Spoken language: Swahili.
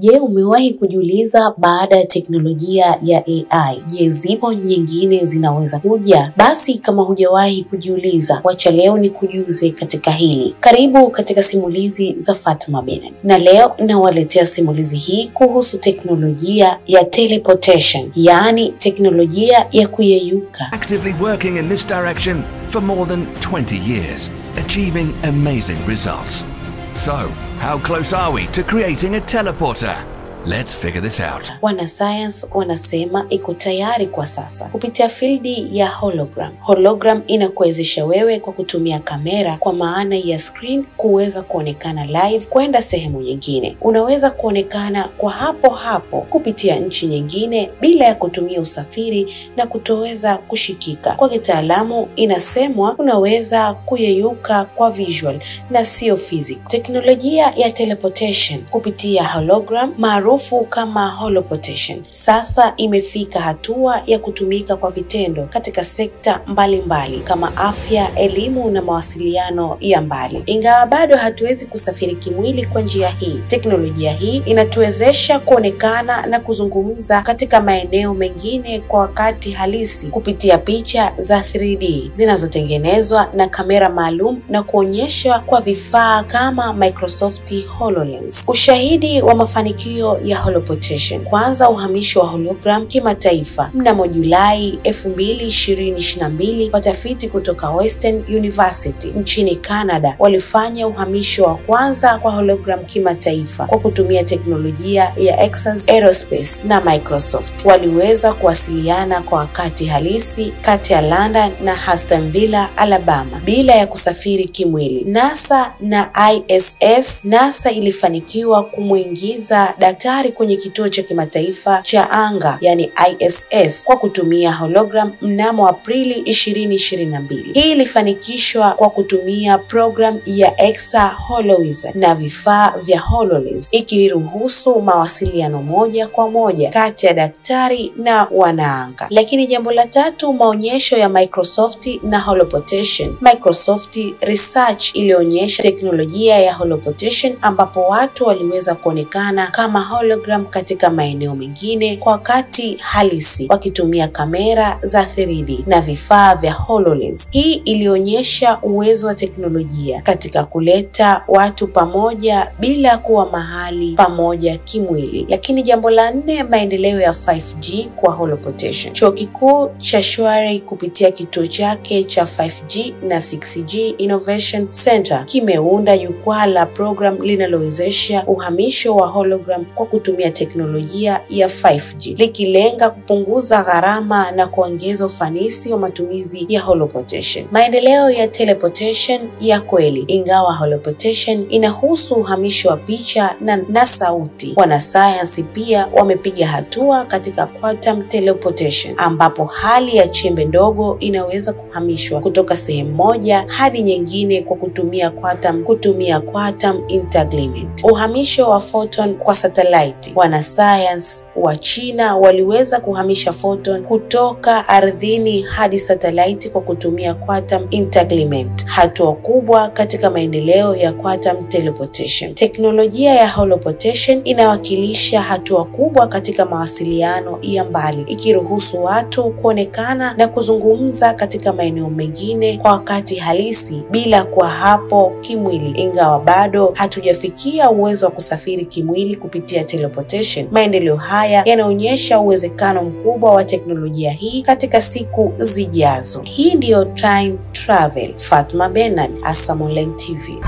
Je, umewahi kujiuliza baada ya teknolojia ya AI, je, zipo nyingine zinaweza kuja? Basi kama hujawahi kujiuliza, wacha leo ni kujuze katika hili. Karibu katika simulizi za Fatma Bennad. Na leo nawaletea simulizi hii kuhusu teknolojia ya teleportation, yaani teknolojia ya kuyeyuka. Actively working in this direction for more than 20 years, achieving amazing results. So, how close are we to creating a teleporter? Let's figure this out. Wanasayansi wanasema iko tayari kwa sasa kupitia fildi ya hologram. Hologram inakuwezesha wewe kwa kutumia kamera, kwa maana ya screen, kuweza kuonekana live kwenda sehemu nyingine. Unaweza kuonekana kwa hapo hapo kupitia nchi nyingine bila ya kutumia usafiri na kutoweza kushikika. Kwa kitaalamu inasemwa unaweza kuyeyuka kwa visual na sio physical. Teknolojia ya teleportation kupitia hologram maarufu kama holoportation sasa imefika hatua ya kutumika kwa vitendo katika sekta mbalimbali kama afya, elimu na mawasiliano ya mbali. Ingawa bado hatuwezi kusafiri kimwili kwa njia hii, teknolojia hii inatuwezesha kuonekana na kuzungumza katika maeneo mengine kwa wakati halisi kupitia picha za 3D zinazotengenezwa na kamera maalum na kuonyeshwa kwa vifaa kama Microsoft HoloLens. Ushahidi wa mafanikio ya holoportation. Kwanza, uhamisho wa hologram kimataifa. Mnamo Julai 2022, watafiti kutoka Western University nchini Canada walifanya uhamisho wa kwanza kwa hologram kimataifa kwa kutumia teknolojia ya Exas Aerospace na Microsoft. Waliweza kuwasiliana kwa wakati halisi kati ya London na Aston Villa, Alabama bila ya kusafiri kimwili. NASA na ISS. NASA ilifanikiwa kumuingiza daktari kwenye kituo cha kimataifa cha anga yani ISS kwa kutumia hologram mnamo Aprili 2022. Hii ilifanikishwa kwa kutumia program ya Exa HoloWizard na vifaa vya HoloLens, ikiruhusu mawasiliano moja kwa moja kati ya daktari na wanaanga. Lakini jambo la tatu, maonyesho ya Microsoft na holoportation. Microsoft Research ilionyesha teknolojia ya holoportation ambapo watu waliweza kuonekana kama hologram katika maeneo mengine kwa wakati halisi wakitumia kamera za 3D na vifaa vya HoloLens. Hii ilionyesha uwezo wa teknolojia katika kuleta watu pamoja bila kuwa mahali pamoja kimwili. Lakini jambo la nne, maendeleo ya 5G kwa holoportation. Chuo kikuu cha Shwari kupitia kituo chake cha 5G na 6G Innovation Center kimeunda jukwaa la program linalowezesha uhamisho wa hologram kwa kutumia teknolojia ya 5G, likilenga kupunguza gharama na kuongeza ufanisi wa matumizi ya holoportation. Maendeleo ya teleportation ya kweli. Ingawa holoportation inahusu uhamisho wa picha na sauti, wanasayansi pia wamepiga hatua katika quantum teleportation ambapo hali ya chembe ndogo inaweza kuhamishwa kutoka sehemu moja hadi nyingine kwa kutumia quantum entanglement. Uhamisho wa photon kwa satellite. Wanasayansi wa China waliweza kuhamisha photon kutoka ardhini hadi satellite kwa kutumia quantum entanglement, hatua kubwa katika maendeleo ya quantum teleportation. Teknolojia ya holoportation inawakilisha hatua kubwa katika mawasiliano ya mbali, ikiruhusu watu kuonekana na kuzungumza katika maeneo mengine kwa wakati halisi bila kwa hapo kimwili. Ingawa bado hatujafikia uwezo wa kusafiri kimwili kupitia teleportation, maendeleo haya yanaonyesha uwezekano mkubwa wa teknolojia hii katika siku zijazo. Hii ndiyo Time Travel. Fatma Bennad, ASAM Online TV.